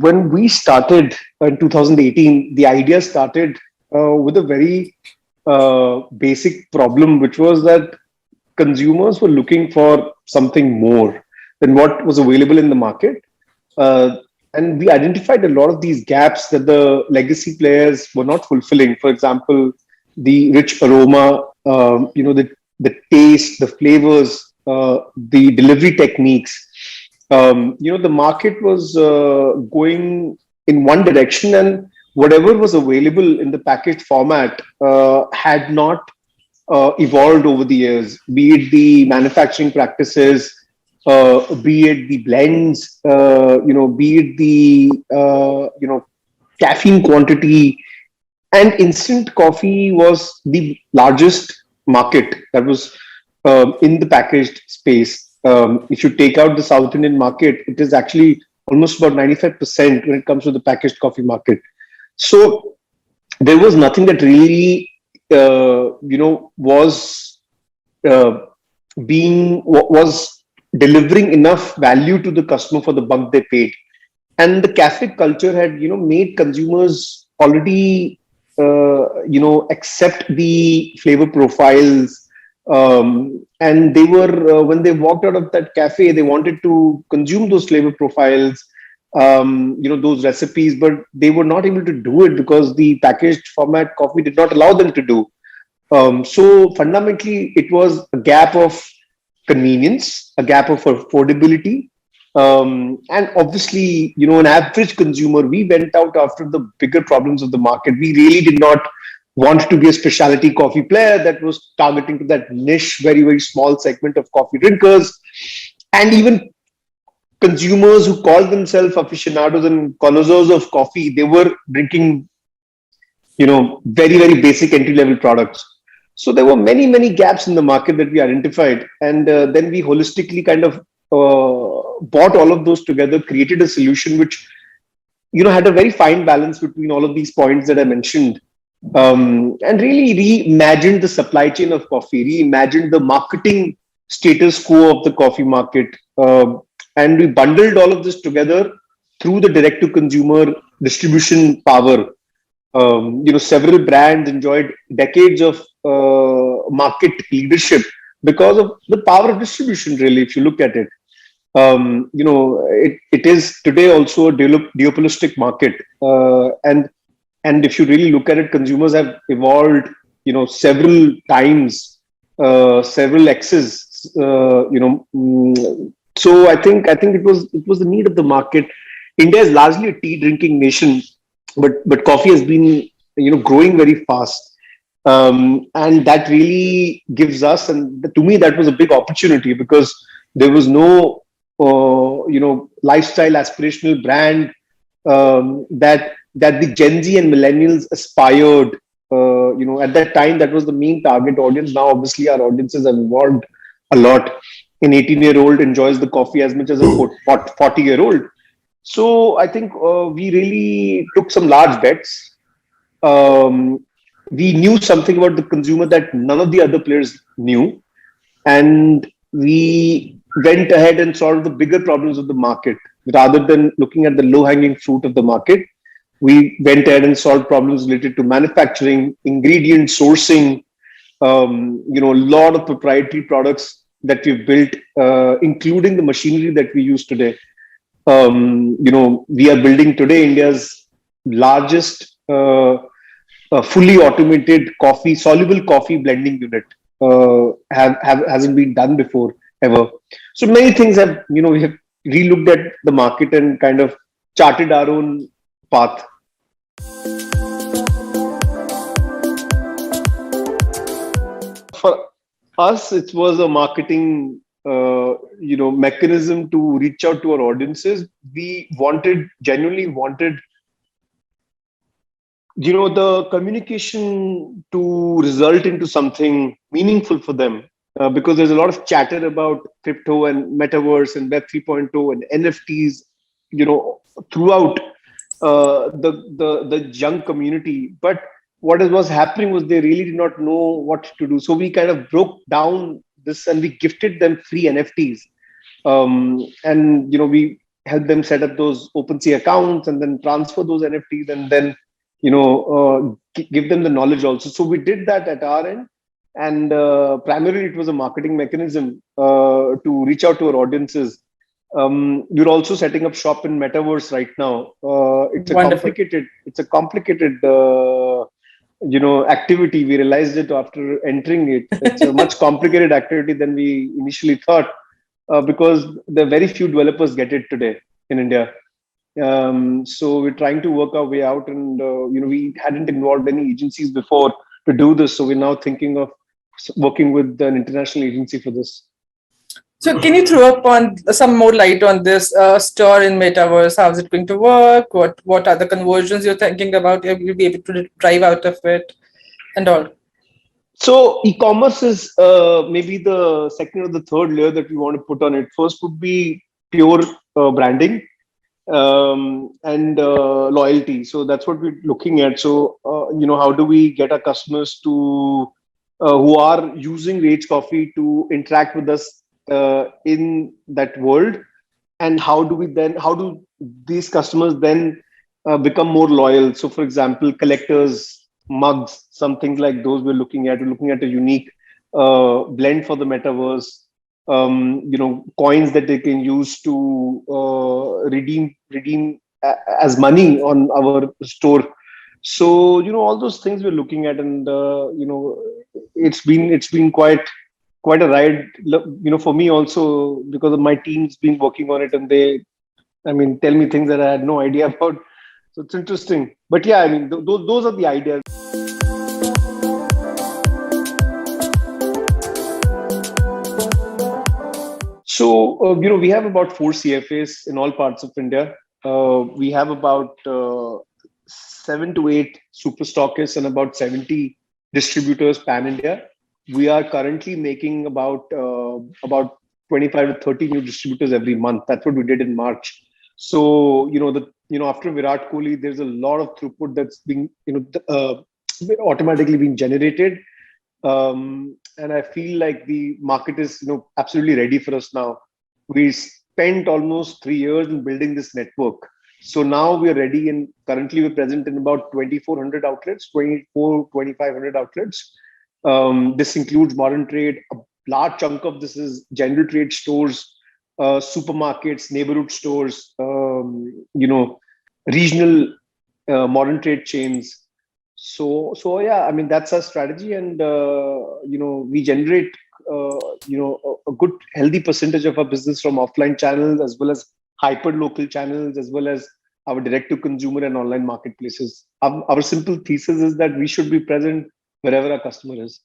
when we started in 2018, the idea started with a very basic problem, which was that consumers were looking for something more than what was available in the market. And we identified a lot of these gaps that the legacy players were not fulfilling. For example, the rich aroma, the taste, the flavors, the delivery techniques. The market was going in one direction, and whatever was available in the packaged format had not evolved over the years, be it the manufacturing practices, be it the blends, be it the caffeine quantity. And instant coffee was the largest market that was in the packaged space. If you take out the South Indian market, it is actually almost about 95% when it comes to the packaged coffee market. So there was nothing that really, was uh, was delivering enough value to the customer for the buck they paid. And the cafe culture had, made consumers already, accept the flavor profiles. And they were, when they walked out of that cafe, they wanted to consume those flavor profiles, those recipes, but they were not able to do it because the packaged format coffee did not allow them to do. So fundamentally, it was a gap of convenience, a gap of affordability. And obviously, an average consumer, we went out after the bigger problems of the market. We really did not want to be a specialty coffee player that was targeting to that niche, very, very small segment of coffee drinkers. And even consumers who called themselves aficionados and connoisseurs of coffee, they were drinking, very, very basic entry level products. So there were many, many gaps in the market that we identified. And then we holistically kind of bought all of those together, created a solution which, had a very fine balance between all of these points that I mentioned. And really reimagined the supply chain of coffee, reimagined the marketing status quo of the coffee market. And we bundled all of this together through the direct to consumer distribution power. Several brands enjoyed decades of market leadership because of the power of distribution, really, if you look at it. It is today also a duopolistic market. And if you really look at it, consumers have evolved, several times, several X's, so I think it was the need of the market. India is largely a tea drinking nation, but coffee has been, growing very fast. And that really gives us, and to me, that was a big opportunity because there was no, lifestyle aspirational brand that the Gen Z and millennials aspired. At that time, that was the main target audience. Now, obviously, our audiences have evolved a lot. An 18-year-old enjoys the coffee as much as a 40-year-old. So I think we really took some large bets. We knew something about the consumer that none of the other players knew. And we went ahead and solved the bigger problems of the market rather than looking at the low-hanging fruit of the market. We went ahead and solved problems related to manufacturing, ingredient sourcing, a lot of proprietary products that we've built, including the machinery that we use today. We are building today India's largest fully automated soluble coffee blending unit. Hasn't been done before ever. So many things have, we have relooked at the market and kind of charted our own path. For us, it was a marketing, mechanism to reach out to our audiences. We genuinely wanted, the communication to result into something meaningful for them. Because there's a lot of chatter about crypto and metaverse and Web 3.0 and NFTs, throughout the young community. But what was happening was they really did not know what to do. So we kind of broke down this and we gifted them free NFTs. And we help them set up those OpenSea accounts and then transfer those NFTs, and then give them the knowledge also. So we did that at our end, and primarily it was a marketing mechanism to reach out to our audiences. We're also setting up shop in Metaverse right now. Wonderful. It's a complicated activity. We realized it after entering it. It's a much complicated activity than we initially thought, because there are very few developers get it today in India. So we're trying to work our way out, and we hadn't involved any agencies before to do this. So we're now thinking of working with an international agency for this. So can you throw up on some more light on this store in Metaverse? How's it going to work? What are the conversions you're thinking about? You'll be able to drive out of it and all. So e-commerce is maybe the second or the third layer that we want to put on it. First would be pure branding and loyalty. So that's what we're looking at. So how do we get our customers to who are using Rage Coffee to interact with us in that world, and how do these customers then become more loyal? So for example, collectors, mugs, some things like those we're looking at a unique blend for the metaverse. Coins that they can use to redeem as money on our store. So all those things we're looking at, and it's been quite a ride, for me also, because of my team's been working on it, and they, I mean, tell me things that I had no idea about. So it's interesting. But yeah, I mean, those are the ideas. So, we have about 4 CFAs in all parts of India. We have about 7 to 8 super stockists and about 70 distributors pan India. We are currently making about 25 to 30 new distributors every month. That's what we did in March. So, after Virat Kohli, there's a lot of throughput that's being, automatically being generated. And I feel like the market is, absolutely ready for us now. We spent almost 3 years in building this network. So now we are ready, and currently we're present in about 2,400 outlets, 2,500 outlets. This includes modern trade. A large chunk of this is general trade stores, supermarkets, neighborhood stores, regional modern trade chains. So yeah, I mean, that's our strategy, and we generate a good healthy percentage of our business from offline channels, as well as hyper local channels, as well as our direct to consumer and online marketplaces. Our simple thesis is that we should be present wherever our customer is.